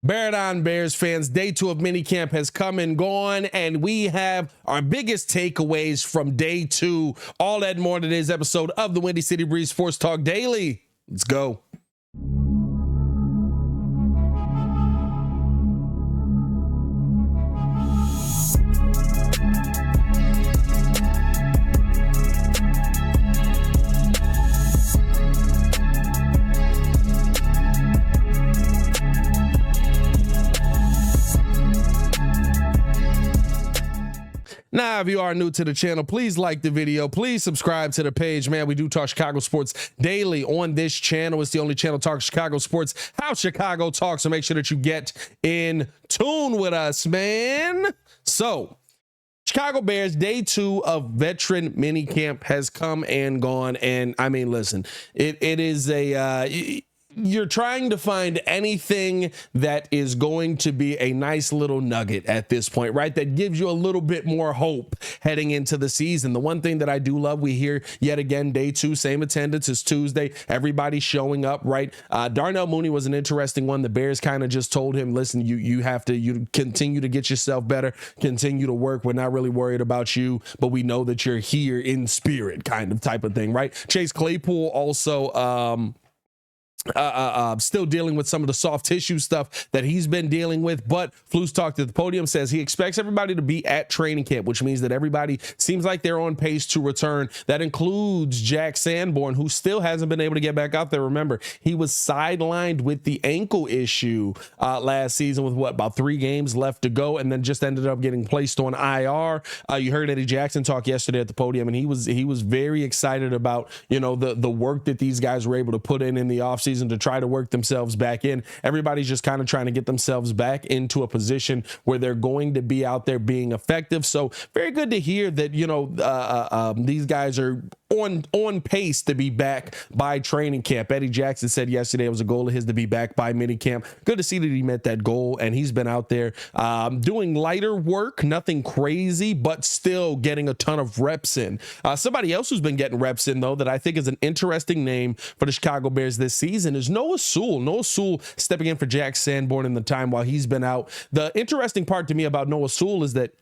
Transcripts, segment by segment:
Bear it on, Bears fans. Day 2 of minicamp has come and gone, and we have our biggest takeaways from day 2. All that and more in today's episode of the Windy City Breeze Sports Talk Daily. Let's go. Now, if you are new to the channel, please like the video. Please subscribe to the page, man. We do talk Chicago sports daily on this channel. It's the only channel talking Chicago sports, how Chicago talks. So make sure that you get in tune with us, man. So, Chicago Bears, day 2 of veteran minicamp has come and gone. And I mean, listen, it is you're trying to find anything that is going to be a nice little nugget at this point, right? That gives you a little bit more hope heading into the season. The one thing that I do love, we hear yet again, day 2, same attendance as Tuesday, everybody showing up, right? Darnell Mooney was an interesting one. The Bears kind of just told him, listen, you have to continue to get yourself better, continue to work. We're not really worried about you, but we know that you're here in spirit, kind of type of thing, right? Chase Claypool also, still dealing with some of the soft tissue stuff that he's been dealing with, but Flus talked at the podium, says he expects everybody to be at training camp, which means that everybody seems like they're on pace to return. That includes Jack Sanborn, who still hasn't been able to get back out there. Remember, he was sidelined with the ankle issue last season with about 3 games left to go, and then just ended up getting placed on IR. You heard Eddie Jackson talk yesterday at the podium, and he was very excited about, you know, the work that these guys were able to put in the offseason to try to work themselves back in. Everybody's just kind of trying to get themselves back into a position where they're going to be out there being effective. So very good to hear that, you know, these guys are on pace to be back by training camp. Eddie Jackson said yesterday it was a goal of his to be back by minicamp. Good to see that he met that goal, and he's been out there doing lighter work, nothing crazy, but still getting a ton of reps in. Somebody else who's been getting reps in, though, that I think is an interesting name for the Chicago Bears this season is Noah Sewell. Noah Sewell stepping in for Jack Sanborn in the time while he's been out. The interesting part to me about Noah Sewell is that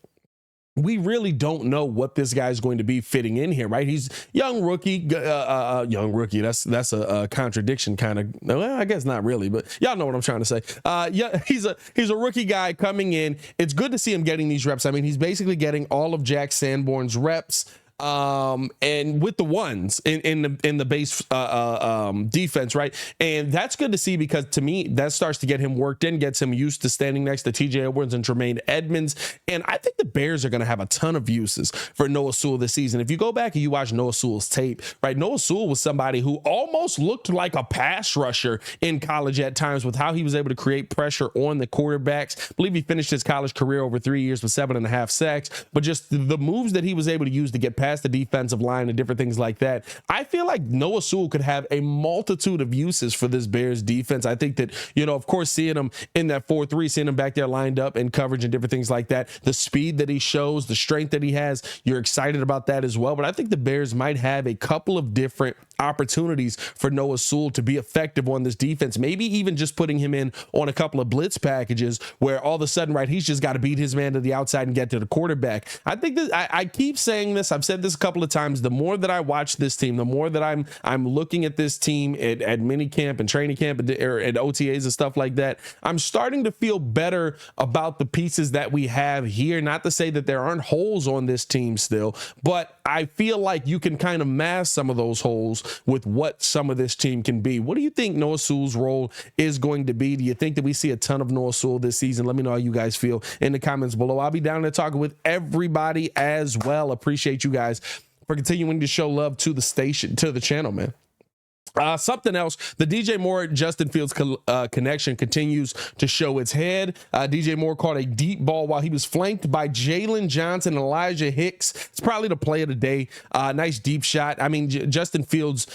we really don't know what this guy is going to be fitting in here, right? He's young rookie. That's a contradiction, kind of. Well, I guess not really, but y'all know what I'm trying to say. Yeah, he's a rookie guy coming in. It's good to see him getting these reps. I mean, he's basically getting all of Jack Sanborn's reps. And with the ones in the base defense, right? And that's good to see, because to me, that starts to get him worked in, gets him used to standing next to TJ Edwards and Tremaine Edmonds. And I think the Bears are going to have a ton of uses for Noah Sewell this season. If you go back and you watch Noah Sewell's tape, right? Noah Sewell was somebody who almost looked like a pass rusher in college at times with how he was able to create pressure on the quarterbacks. I believe he finished his college career over 3 years with 7.5 sacks, but just the moves that he was able to use to get past the defensive line and different things like that. I feel like Noah Sewell could have a multitude of uses for this Bears defense. I think that, you know, of course, seeing him in that 4-3, seeing him back there lined up in coverage and different things like that, the speed that he shows, the strength that he has, you're excited about that as well. But I think the Bears might have a couple of different opportunities for Noah Sewell to be effective on this defense. Maybe even just putting him in on a couple of blitz packages where all of a sudden, right, he's just got to beat his man to the outside and get to the quarterback. I think that I keep saying this. I've said this a couple of times. The more that I watch this team, the more that I'm looking at this team at minicamp and training camp and at OTAs and stuff like that, I'm starting to feel better about the pieces that we have here. Not to say that there aren't holes on this team still, but I feel like you can kind of mask some of those holes with what some of this team can be. What do you think Noah Sewell's role is going to be? Do you think that we see a ton of Noah Sewell this season? Let me know how you guys feel in the comments below. I'll be down there talking with everybody as well. Appreciate you guys for continuing to show love to the station, to the channel, man. Something else, the DJ Moore Justin Fields connection continues to show its head. DJ Moore caught a deep ball while he was flanked by Jalen Johnson and Elijah Hicks. It's probably the play of the day. Nice deep shot. I mean, Justin Fields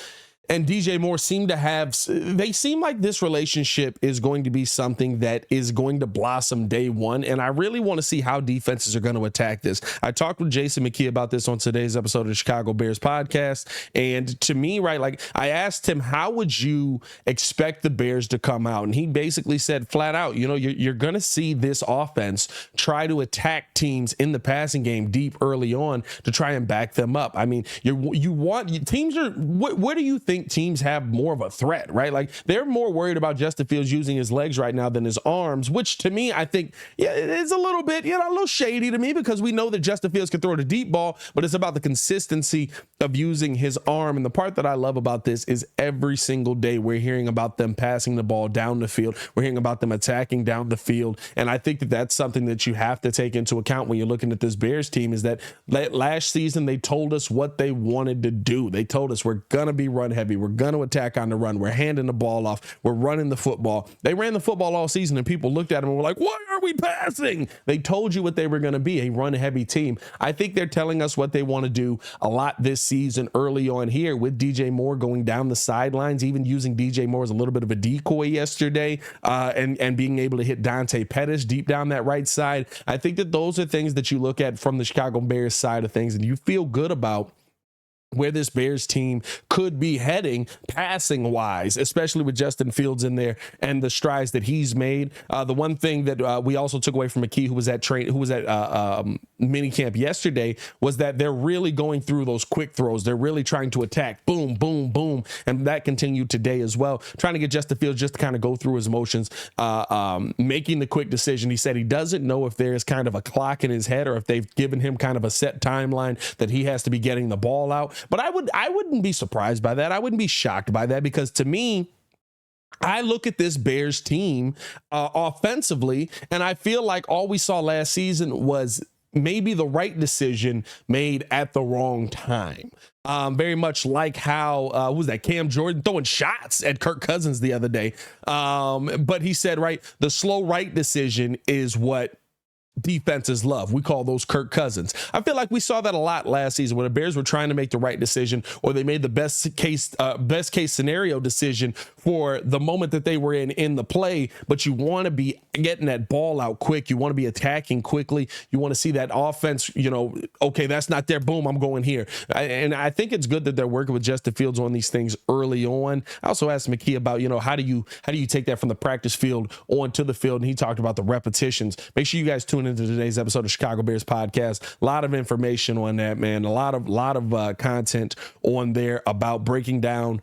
and DJ Moore seem to have, they seem like this relationship is going to be something that is going to blossom day one. And I really want to see how defenses are going to attack this. I talked with Jason McKee about this on today's episode of the Chicago Bears podcast. And to me, right, like I asked him, how would you expect the Bears to come out? And he basically said flat out, you know, you're going to see this offense try to attack teams in the passing game deep early on to try and back them up. I mean, teams are, where do you think teams have more of a threat, right? Like they're more worried about Justin Fields using his legs right now than his arms, which to me, I think, yeah, it is a little bit, a little shady to me, because we know that Justin Fields can throw the deep ball, but it's about the consistency of using his arm. And the part that I love about this is every single day we're hearing about them passing the ball down the field. We're hearing about them attacking down the field. And I think that that's something that you have to take into account when you're looking at this Bears team, is that last season they told us what they wanted to do. They told us we're going to be run heavy. We're going to attack on the run. We're handing the ball off. We're running the football. They ran the football all season, and people looked at them and were like, why are we passing? They told you what they were going to be, a run heavy team. I think they're telling us what they want to do a lot this season early on here, with DJ Moore going down the sidelines, even using DJ Moore as a little bit of a decoy yesterday, and being able to hit Dante Pettis deep down that right side. I think that those are things that you look at from the Chicago Bears side of things, and you feel good about where this Bears team could be heading passing wise, especially with Justin Fields in there and the strides that he's made. The one thing that we also took away from McKee, who was at minicamp yesterday, was that they're really going through those quick throws. They're really trying to attack, boom, boom, boom. And that continued today as well, trying to get Justin Fields just to kind of go through his motions, making the quick decision. He said he doesn't know if there's kind of a clock in his head or if they've given him kind of a set timeline that he has to be getting the ball out. But I wouldn't be surprised by that. I wouldn't be shocked by that, because to me, I look at this Bears team offensively, and I feel like all we saw last season was maybe the right decision made at the wrong time. Very much like how, who was that, Cam Jordan throwing shots at Kirk Cousins the other day. But he said, right, the slow right decision is what defenses love. We call those Kirk Cousins. I feel like we saw that a lot last season when the Bears were trying to make the right decision, or they made the best case scenario decision for the moment that they were in the play. But you want to be getting that ball out quick. You want to be attacking quickly. You want to see that offense, okay, that's not there. Boom, I'm going here. And I think it's good that they're working with Justin Fields on these things early on. I also asked McKee about, how do you take that from the practice field onto the field? And he talked about the repetitions. Make sure you guys tune into today's episode of Chicago Bears podcast. A lot of information on that, man. A lot of content on there about breaking down,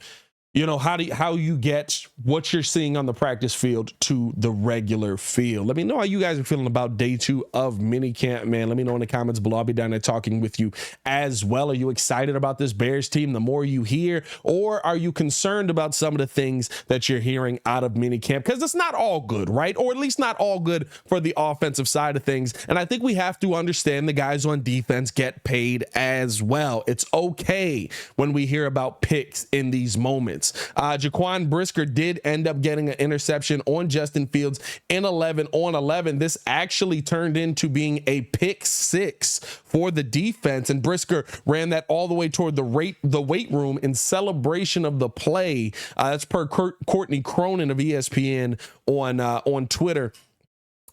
how you get what you're seeing on the practice field to the regular field. Let me know how you guys are feeling about day 2 of minicamp, man. Let me know in the comments below. I'll be down there talking with you as well. Are you excited about this Bears team the more you hear, or are you concerned about some of the things that you're hearing out of minicamp? Because it's not all good, right? Or at least not all good for the offensive side of things. And I think we have to understand the guys on defense get paid as well. It's okay when we hear about picks in these moments. Jaquan Brisker did end up getting an interception on Justin Fields in 11 on 11. This actually turned into being a pick 6 for the defense, and Brisker ran that all the way toward the weight room in celebration of the play. That's per Courtney Cronin of ESPN on Twitter.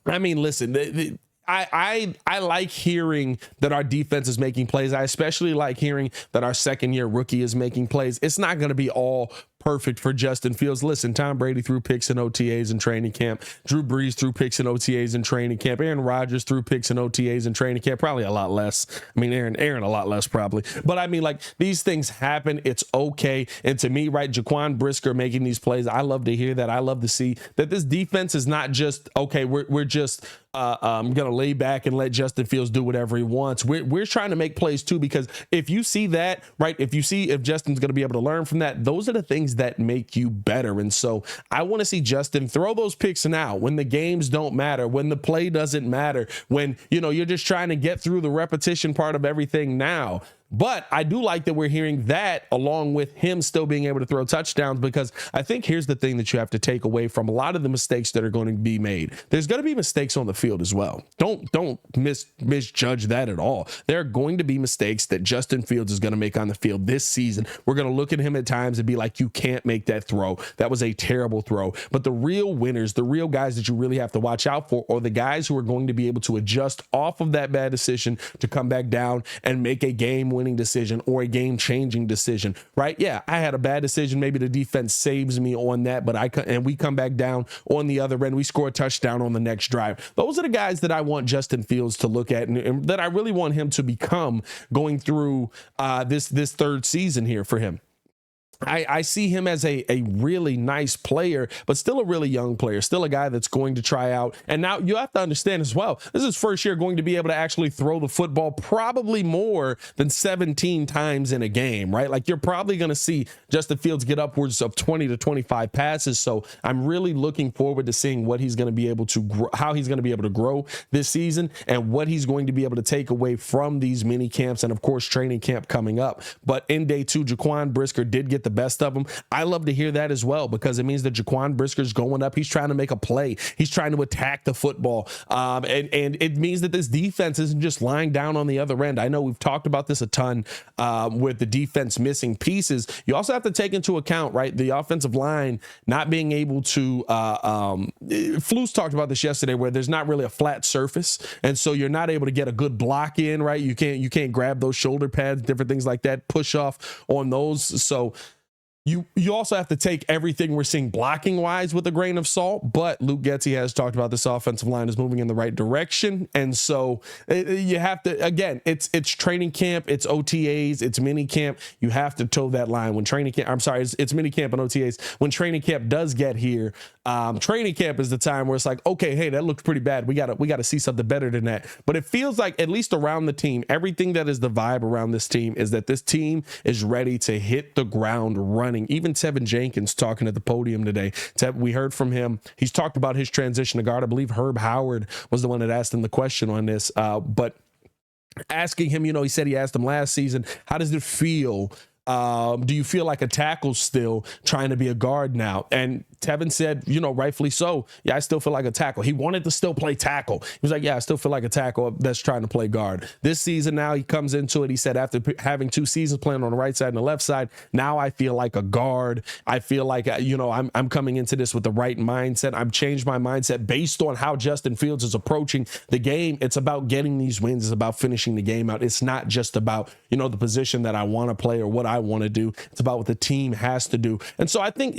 I mean, listen, I like hearing that our defense is making plays. I especially like hearing that our second-year rookie is making plays. It's not going to be all perfect for Justin Fields. Listen, Tom Brady threw picks in OTAs and training camp. Drew Brees threw picks in OTAs and training camp. Aaron Rodgers threw picks in OTAs and training camp. Probably a lot less. I mean, Aaron a lot less probably. But I mean, like, these things happen. It's okay. And to me, right, Jaquan Brisker making these plays, I love to hear that. I love to see that this defense is not just, okay, we're just going to lay back and let Justin Fields do whatever he wants. We're trying to make plays too, because if you see that, right, if Justin's going to be able to learn from that, those are the things that make you better. And so I want to see Justin throw those picks now when the games don't matter, when the play doesn't matter, when, you're just trying to get through the repetition part of everything now. But I do like that we're hearing that along with him still being able to throw touchdowns, because I think here's the thing that you have to take away from a lot of the mistakes that are going to be made. There's going to be mistakes on the field as well. Don't misjudge that at all. There are going to be mistakes that Justin Fields is going to make on the field this season. We're going to look at him at times and be like, you can't make that throw. That was a terrible throw. But the real winners, the real guys that you really have to watch out for, are the guys who are going to be able to adjust off of that bad decision to come back down and make a game-winning decision or a game-changing decision, right? Yeah, I had a bad decision. Maybe the defense saves me on that, but we come back down on the other end. We score a touchdown on the next drive. Those are the guys that I want Justin Fields to look at and that I really want him to become going through this third season here for him. I see him as a really nice player, but still a really young player, still a guy that's going to try out. And now you have to understand as well, this is his first year going to be able to actually throw the football probably more than 17 times in a game, right? Like, you're probably going to see Justin Fields get upwards of 20 to 25 passes. So I'm really looking forward to seeing what he's going to be able to grow, how he's going to be able to grow this season, and what he's going to be able to take away from these mini camps and, of course, training camp coming up. But in day 2, Jaquan Brisker did get the best of them. I love to hear that as well, because it means that Jaquan Brisker's going up. He's trying to make a play. He's trying to attack the football. And it means that this defense isn't just lying down on the other end. I know we've talked about this a ton with the defense missing pieces. You also have to take into account, right, the offensive line not being able to, Flus talked about this yesterday, where there's not really a flat surface. And so you're not able to get a good block in, right? You can't grab those shoulder pads, different things like that, push off on those. So you also have to take everything we're seeing blocking wise with a grain of salt, but Luke Getsy has talked about this offensive line is moving in the right direction. And so you have to, again, it's training camp, it's OTAs, it's mini camp. You have to toe that line when training camp, I'm sorry, it's mini camp and OTAs. When training camp does get here, training camp is the time where it's like, okay, hey, that looks pretty bad. We gotta see something better than that. But it feels like, at least around the team, everything that is the vibe around this team is that this team is ready to hit the ground running. Even Tevin Jenkins talking at the podium today, we heard from him. He's talked about his transition to guard. I believe Herb Howard was the one that asked him the question on this, but asking him, he said he asked him last season, how does it feel? Do you feel like a tackle still, trying to be a guard now? And Tevin said, rightfully so. Yeah, I still feel like a tackle. He wanted to still play tackle. He was like, yeah, I still feel like a tackle that's trying to play guard. This season now he comes into it. He said, after having 2 seasons playing on the right side and the left side, now I feel like a guard. I feel like, I'm coming into this with the right mindset. I've changed my mindset based on how Justin Fields is approaching the game. It's about getting these wins. It's about finishing the game out. It's not just about, the position that I want to play or what I want to do. It's about what the team has to do. And so I think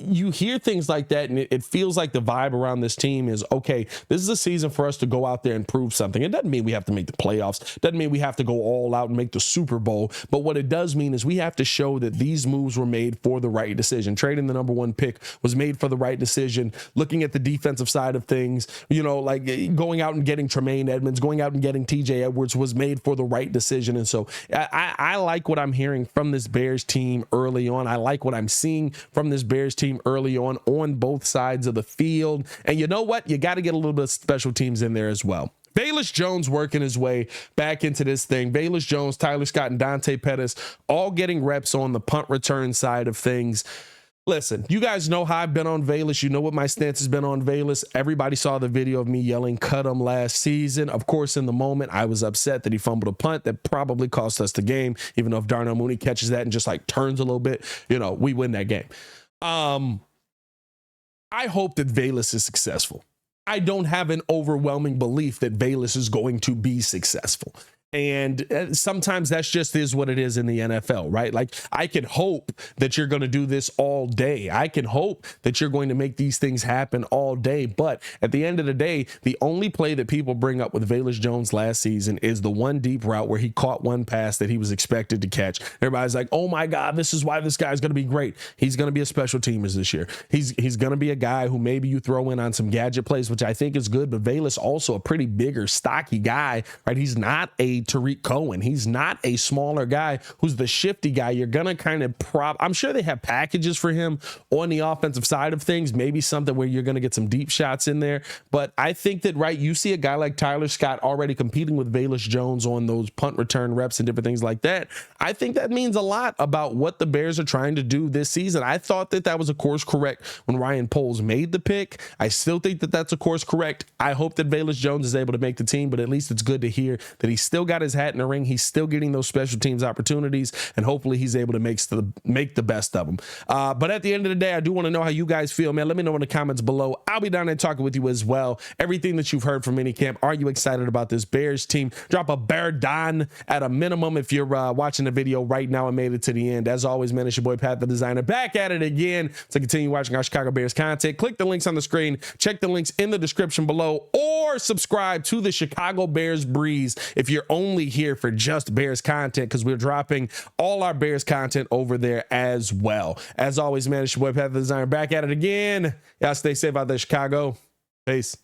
you hear things like that, and it feels like the vibe around this team is, okay, this is a season for us to go out there and prove something. It doesn't mean we have to make the playoffs. It doesn't mean we have to go all out and make the Super Bowl. But what it does mean is we have to show that these moves were made for the right decision. Trading the number 1 pick was made for the right decision. Looking at the defensive side of things, like going out and getting Tremaine Edmonds, going out and getting TJ Edwards was made for the right decision. And so I like what I'm hearing from this Bears team early on. I like what I'm seeing from this Bears team early on both sides of the field. And you know what? You got to get a little bit of special teams in there as well. Velus Jones working his way back into this thing. Velus Jones, Tyler Scott, and Dante Pettis all getting reps on the punt return side of things. Listen, you guys know how I've been on Velus. You know what my stance has been on Velus. Everybody saw the video of me yelling, cut him last season. Of course, in the moment, I was upset that he fumbled a punt that probably cost us the game. Even though if Darnell Mooney catches that and just like turns a little bit, we win that game. I hope that Velus is successful. I don't have an overwhelming belief that Velus is going to be successful. And sometimes that's just is what it is in the NFL, right? Like, I can hope that you're going to do this all day. I can hope that you're going to make these things happen all day. But at the end of the day, the only play that people bring up with Velus Jones last season is the one deep route where he caught one pass that he was expected to catch. Everybody's like, oh my God, this is why this guy's going to be great. He's going to be a special teamer this year. He's going to be a guy who maybe you throw in on some gadget plays, which I think is good. But Velus also a pretty bigger, stocky guy, right? He's not a a Tariq Cohen. He's not a smaller guy who's the shifty guy. You're going to kind of I'm sure they have packages for him on the offensive side of things, maybe something where you're going to get some deep shots in there. But I think that, right, you see a guy like Tyler Scott already competing with Velus Jones on those punt return reps and different things like that. I think that means a lot about what the Bears are trying to do this season. I thought that that was a course correct when Ryan Poles made the pick. I still think that that's a course correct. I hope that Velus Jones is able to make the team, but at least it's good to hear that he's still got his hat in the ring. He's still getting those special teams opportunities, and hopefully he's able to make the best of them. But at the end of the day, I do want to know how you guys feel, man. Let me know in the comments below. I'll be down there talking with you as well. Everything that you've heard from Minicamp, are you excited about this Bears team? Drop a bear don at a minimum if you're watching the video right now and made it to the end. As always, man, it's your boy Pat the Designer back at it again to continue watching our Chicago Bears content. Click the links on the screen, check the links in the description below, or subscribe to the Chicago Bears Breeze if you're only here for just Bears content, because we're dropping all our Bears content over there as well. As always, man, it's your boy Pat the Designer back at it again. Y'all stay safe out there, Chicago. Peace.